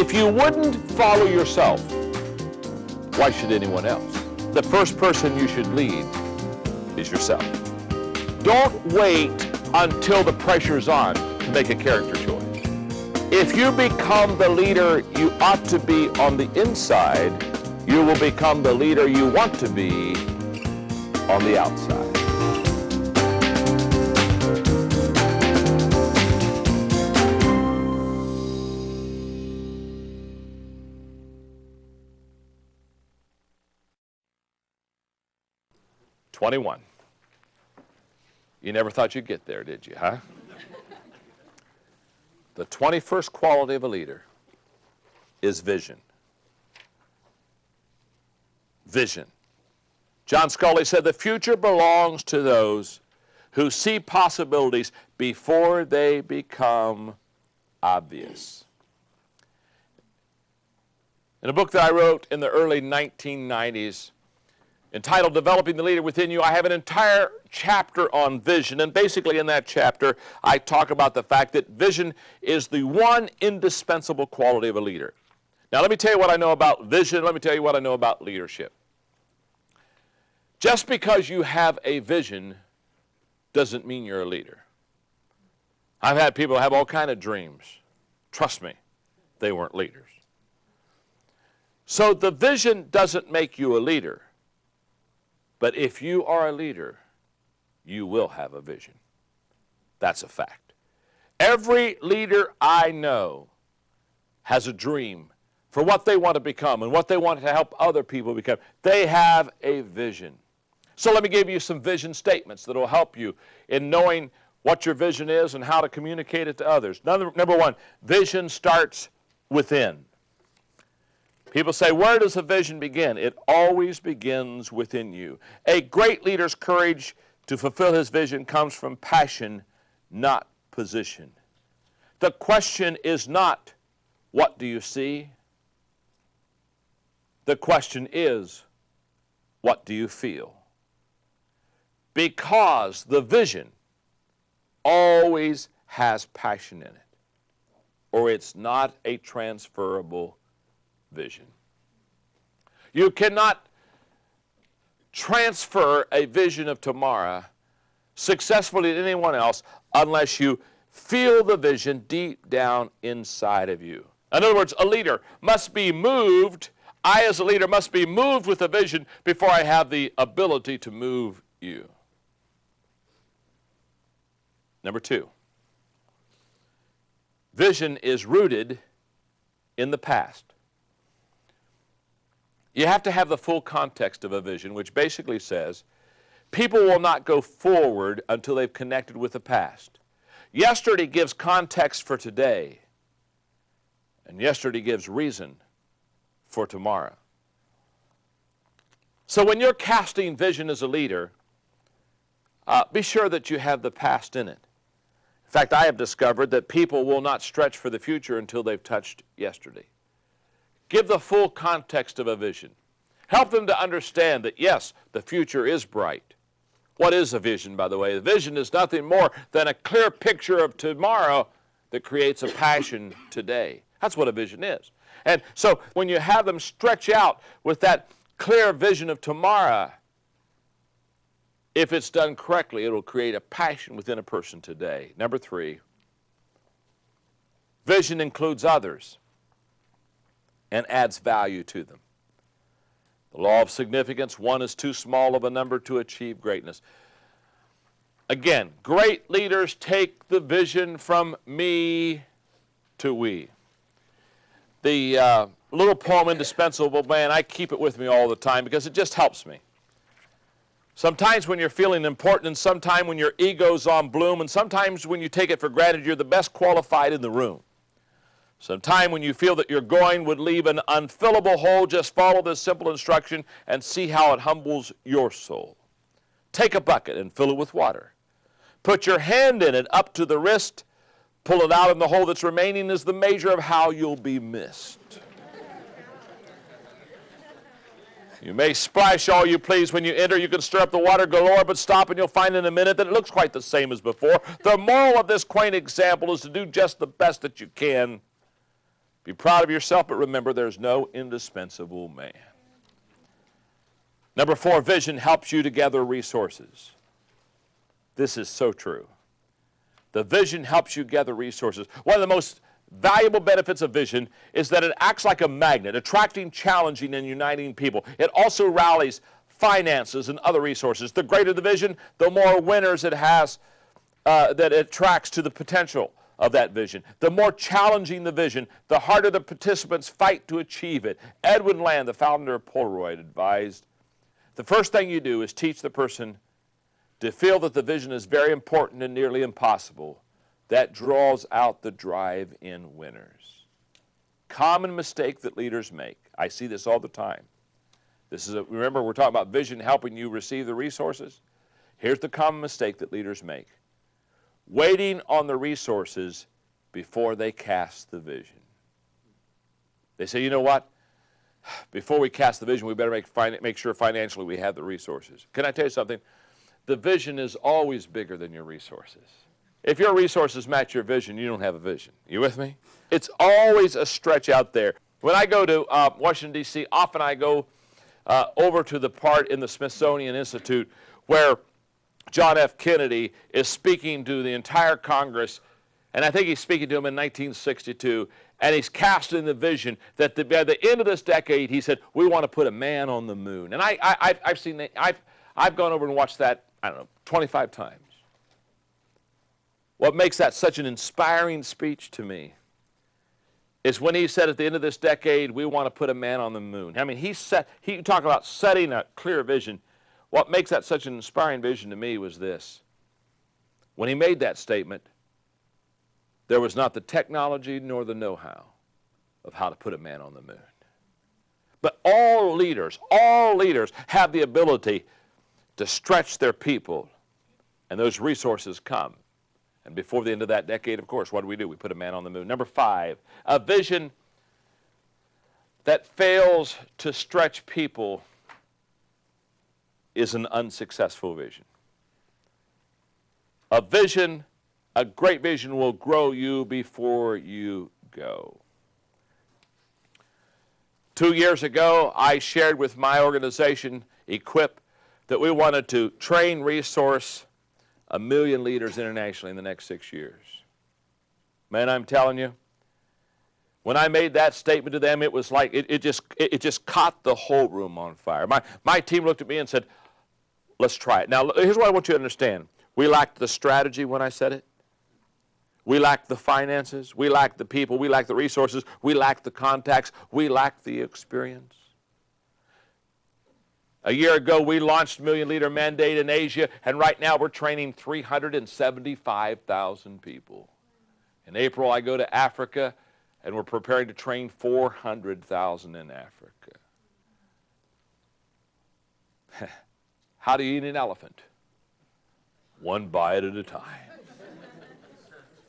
If you wouldn't follow yourself, why should anyone else? The first person you should lead is yourself. Don't wait until the pressure's on to make a character choice. If you become the leader you ought to be on the inside, you will become the leader you want to be on the outside. '21. You never thought you'd get there, did you, huh? The 21st quality of a leader is vision. Vision. John Scully said, the future belongs to those who see possibilities before they become obvious. In a book that I wrote in the early 1990s, entitled Developing the Leader Within You, I have an entire chapter on vision. And basically in that chapter, I talk about the fact that vision is the one indispensable quality of a leader. Now let me tell you what I know about vision. Let me tell you what I know about leadership. Just because you have a vision doesn't mean you're a leader. I've had people have all kinds of dreams. Trust me, they weren't leaders. So the vision doesn't make you a leader. But if you are a leader, you will have a vision. That's a fact. Every leader I know has a dream for what they want to become and what they want to help other people become. They have a vision. So let me give you some vision statements that will help you in knowing what your vision is and how to communicate it to others. Number one, vision starts within. People say, where does a vision begin? It always begins within you. A great leader's courage to fulfill his vision comes from passion, not position. The question is not, what do you see? The question is, what do you feel? Because the vision always has passion in it, or it's not a transferable vision. You cannot transfer a vision of tomorrow successfully to anyone else unless you feel the vision deep down inside of you. In other words, a leader must be moved. I, as a leader, must be moved with a vision before I have the ability to move you. Number two, vision is rooted in the past. You have to have the full context of a vision, which basically says people will not go forward until they've connected with the past. Yesterday gives context for today, and yesterday gives reason for tomorrow. So when you're casting vision as a leader, be sure that you have the past in it. In fact, I have discovered that people will not stretch for the future until they've touched yesterday. Give the full context of a vision. Help them to understand that, yes, the future is bright. What is a vision, by the way? A vision is nothing more than a clear picture of tomorrow that creates a passion today. That's what a vision is. And so when you have them stretch out with that clear vision of tomorrow, if it's done correctly, it'll create a passion within a person today. Number three, vision includes others and adds value to them. The law of significance, one is too small of a number to achieve greatness. Again, great leaders take the vision from me to we. The little poem, Indispensable Man, I keep it with me all the time because it just helps me. Sometimes when you're feeling important, and sometimes when your ego's on bloom, and sometimes when you take it for granted you're the best qualified in the room. Sometime when you feel that your going would leave an unfillable hole, just follow this simple instruction and see how it humbles your soul. Take a bucket and fill it with water. Put your hand in it up to the wrist. Pull it out, and the hole that's remaining is the measure of how you'll be missed. You may splash all you please when you enter. You can stir up the water galore, but stop and you'll find in a minute that it looks quite the same as before. The moral of this quaint example is to do just the best that you can Be proud of yourself, but remember there's no indispensable man. Number 4, vision helps you to gather resources. This is so true. The vision helps you gather resources. One of the most valuable benefits of vision is that it acts like a magnet, attracting, challenging, and uniting people. It also rallies finances and other resources. The greater the vision, the more winners it has that it attracts to the potential of that vision. The more challenging the vision, the harder the participants fight to achieve it. Edwin Land, the founder of Polaroid, advised, the first thing you do is teach the person to feel that the vision is very important and nearly impossible. That draws out the drive in winners. Common mistake that leaders make. I see this all the time. Remember, we're talking about vision helping you receive the resources. Here's the common mistake that leaders make. Waiting on the resources before they cast the vision. They say, you know what? Before we cast the vision, we better make sure financially we have the resources. Can I tell you something? The vision is always bigger than your resources. If your resources match your vision, you don't have a vision. You with me? It's always a stretch out there. When I go to Washington, D.C., often I go over to the part in the Smithsonian Institute where John F. Kennedy is speaking to the entire Congress, and I think he's speaking to them in 1962, and he's casting the vision that by the end of this decade, he said, we want to put a man on the moon. And I've gone over and watched that, 25 times. What makes that such an inspiring speech to me is when he said at the end of this decade, we want to put a man on the moon. I mean, he talked about setting a clear vision. What makes that such an inspiring vision to me was this. When he made that statement, there was not the technology nor the know-how of how to put a man on the moon. But all leaders have the ability to stretch their people, and those resources come. And before the end of that decade, of course, what do? We put a man on the moon. Number 5, a vision that fails to stretch people is an unsuccessful vision. A great vision will grow you before you go. 2 years ago, I shared with my organization, Equip, that we wanted to train, resource 1 million leaders internationally in the next 6 years. Man, I'm telling you, when I made that statement to them, it was like it just caught the whole room on fire. My team looked at me and said, let's try it. Now, here's what I want you to understand. We lacked the strategy when I said it. We lacked the finances. We lacked the people. We lacked the resources. We lacked the contacts. We lacked the experience. A year ago, we launched Million Leader Mandate in Asia, and right now we're training 375,000 people. In April, I go to Africa, and we're preparing to train 400,000 in Africa. How do you eat an elephant? One bite at a time.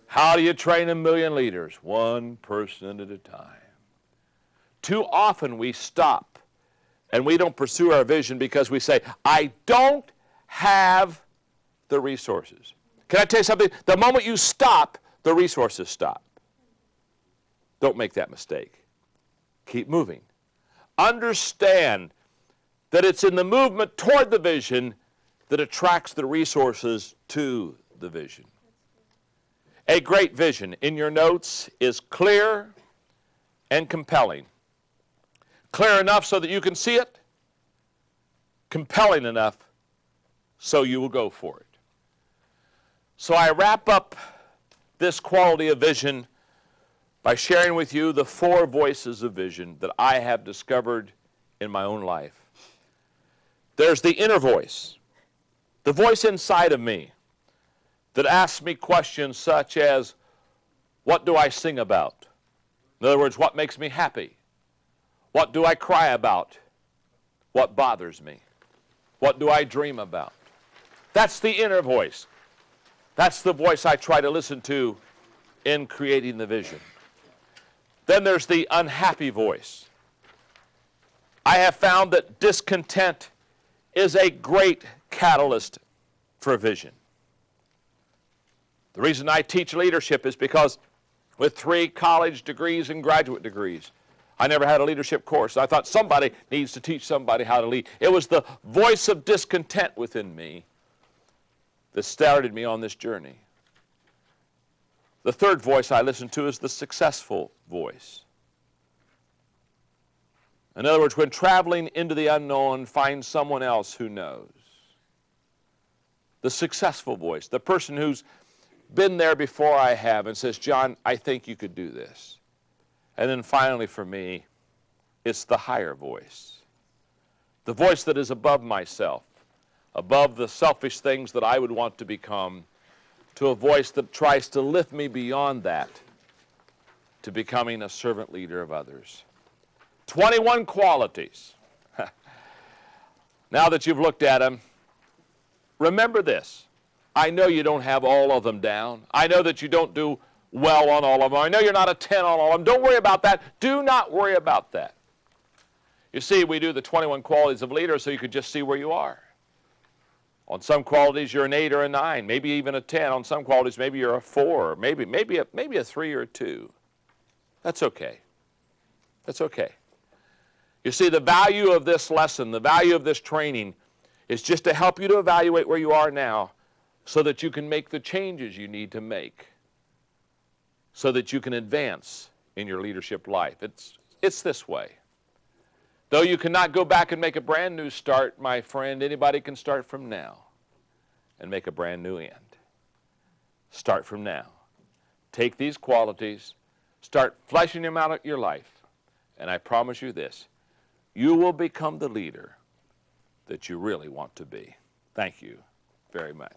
How do you train 1 million leaders? One person at a time. Too often we stop and we don't pursue our vision because we say, I don't have the resources. Can I tell you something? The moment you stop, the resources stop. Don't make that mistake. Keep moving. Understand that it's in the movement toward the vision that attracts the resources to the vision. A great vision, in your notes, is clear and compelling. Clear enough so that you can see it. Compelling enough so you will go for it. So I wrap up this quality of vision by sharing with you the 4 voices of vision that I have discovered in my own life. There's the inner voice, the voice inside of me that asks me questions such as, what do I sing about? In other words, what makes me happy? What do I cry about? What bothers me? What do I dream about? That's the inner voice. That's the voice I try to listen to in creating the vision. Then there's the unhappy voice. I have found that discontent is a great catalyst for vision. The reason I teach leadership is because with 3 college degrees and graduate degrees. I never had a leadership course. I thought somebody needs to teach somebody how to lead. It was the voice of discontent within me that started me on this journey. The third voice I listen to is the successful voice. In other words, when traveling into the unknown, find someone else who knows. The successful voice, the person who's been there before I have and says, John, I think you could do this. And then finally for me, it's the higher voice. The voice that is above myself, above the selfish things that I would want to become, to a voice that tries to lift me beyond that, to becoming a servant leader of others. 21 qualities. Now that you've looked at them, remember this. I know you don't have all of them down. I know that you don't do well on all of them. I know you're not a 10 on all of them. Don't worry about that. Do not worry about that. You see, we do the 21 qualities of leaders so you could just see where you are. On some qualities, you're an 8 or a 9, maybe even a 10. On some qualities, maybe you're a 4, maybe a 3 or a 2. That's okay. That's okay. You see, the value of this lesson, the value of this training, is just to help you to evaluate where you are now so that you can make the changes you need to make, so that you can advance in your leadership life. It's this way. Though you cannot go back and make a brand new start, my friend, anybody can start from now and make a brand new end. Start from now. Take these qualities, start fleshing them out of your life, and I promise you this, you will become the leader that you really want to be. Thank you very much.